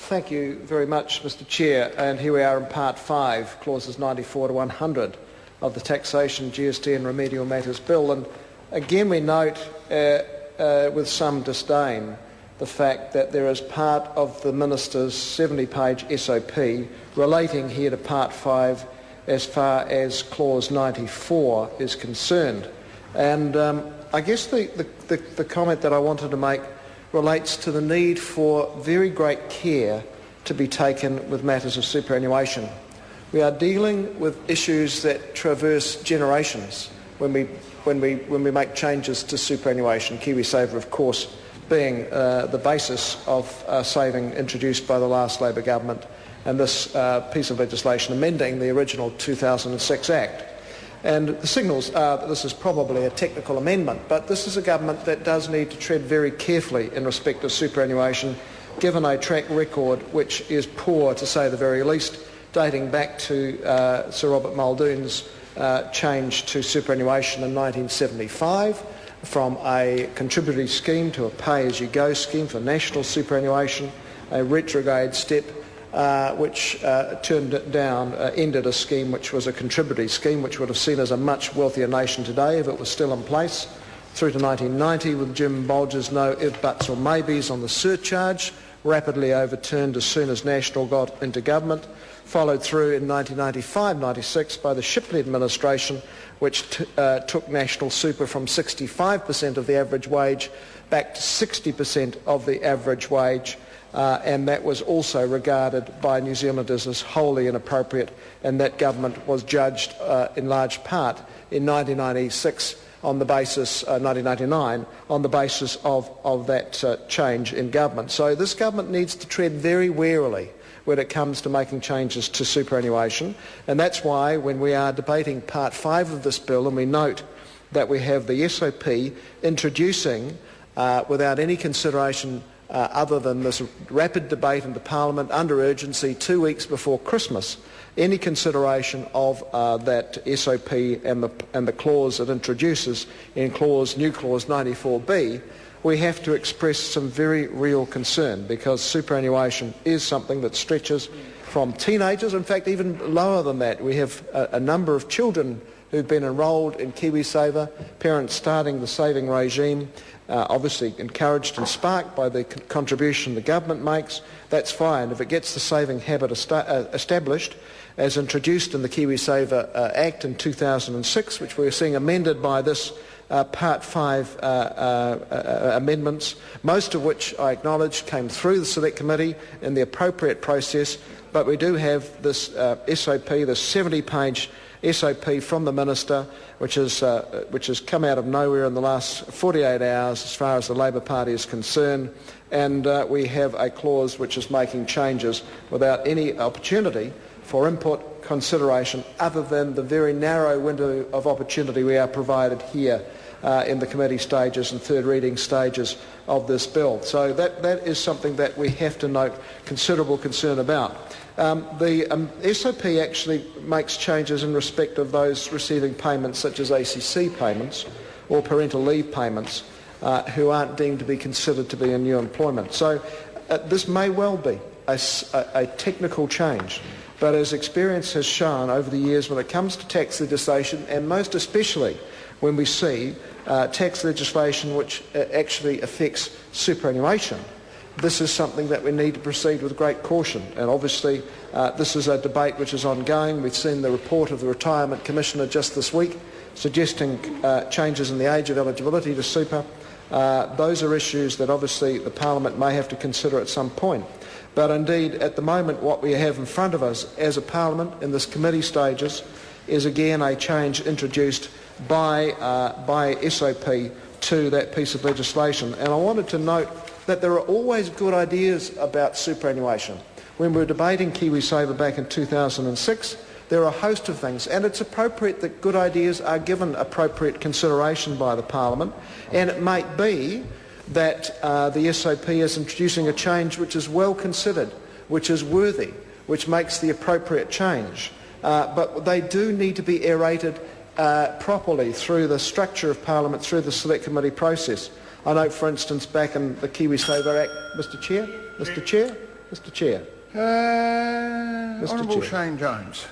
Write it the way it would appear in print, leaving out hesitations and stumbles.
Thank you very much, Mr Chair. And here we are in Part 5, Clauses 94 to 100 of the Taxation, GST and Remedial Matters Bill. And again we note with some disdain the fact that there is part of the Minister's 70-page SOP relating here to Part 5 as far as Clause 94 is concerned. And I guess the comment that I wanted to make relates to the need for very great care to be taken with matters of superannuation. We are dealing with issues that traverse generations when we make changes to superannuation. KiwiSaver, of course, being the basis of saving introduced by the last Labor government, and this piece of legislation amending the original 2006 Act. And the signals are that this is probably a technical amendment, but this is a government that does need to tread very carefully in respect of superannuation, given a track record which is poor, to say the very least, dating back to Sir Robert Muldoon's change to superannuation in 1975, from a contributory scheme to a pay-as-you-go scheme for national superannuation, a retrograde step which ended a scheme which was a contributory scheme which would have seen us a much wealthier nation today if it was still in place, through to 1990 with Jim Bolger's no if, buts or maybes on the surcharge, rapidly overturned as soon as National got into government, followed through in 1995-96 by the Shipley administration, which took national super from 65% of the average wage back to 60% of the average wage. And that was also regarded by New Zealanders as wholly inappropriate, and that government was judged in large part in 1996 on the basis, 1999, on the basis of that change in government. So this government needs to tread very warily when it comes to making changes to superannuation, and that's why when we are debating Part 5 of this bill, and we note that we have the SOP introducing, without any consideration other than this rapid debate into Parliament under urgency 2 weeks before Christmas, any consideration of that SOP and the clause it introduces in new clause 94B, we have to express some very real concern, because superannuation is something that stretches from teenagers, in fact even lower than that. We have a number of children who've been enrolled in KiwiSaver, parents starting the saving regime, obviously encouraged and sparked by the contribution the government makes. That's fine. If it gets the saving habit established, as introduced in the KiwiSaver Act in 2006, which we're seeing amended by this Part 5 amendments, most of which I acknowledge came through the Select Committee in the appropriate process, but we do have this SOP, this 70-page SOP from the Minister, which has come out of nowhere in the last 48 hours as far as the Labor Party is concerned, and we have a clause which is making changes without any opportunity for input, consideration, other than the very narrow window of opportunity we are provided here in the committee stages and third reading stages of this bill. So that is something that we have to note considerable concern about. The SOP actually makes changes in respect of those receiving payments such as ACC payments or parental leave payments who aren't deemed to be considered to be in new employment. So this may well be a technical change, but as experience has shown over the years when it comes to tax legislation, and most especially when we see tax legislation which actually affects superannuation, this is something that we need to proceed with great caution. And obviously this is a debate which is ongoing. We've seen the report of the Retirement Commissioner just this week suggesting changes in the age of eligibility to super. Those are issues that obviously the Parliament may have to consider at some point. But indeed, at the moment, what we have in front of us as a Parliament in this committee stages is again a change introduced by SOP to that piece of legislation. And I wanted to note that there are always good ideas about superannuation. When we were debating KiwiSaver back in 2006, there are a host of things, and it's appropriate that good ideas are given appropriate consideration by the Parliament, and it might be that the SOP is introducing a change which is well considered, which is worthy, which makes the appropriate change. But they do need to be aerated properly through the structure of Parliament, through the Select Committee process. I note, for instance, back in the KiwiSaver Act, Mr Chair, Mr Chair. Honourable Chair. Shane Jones.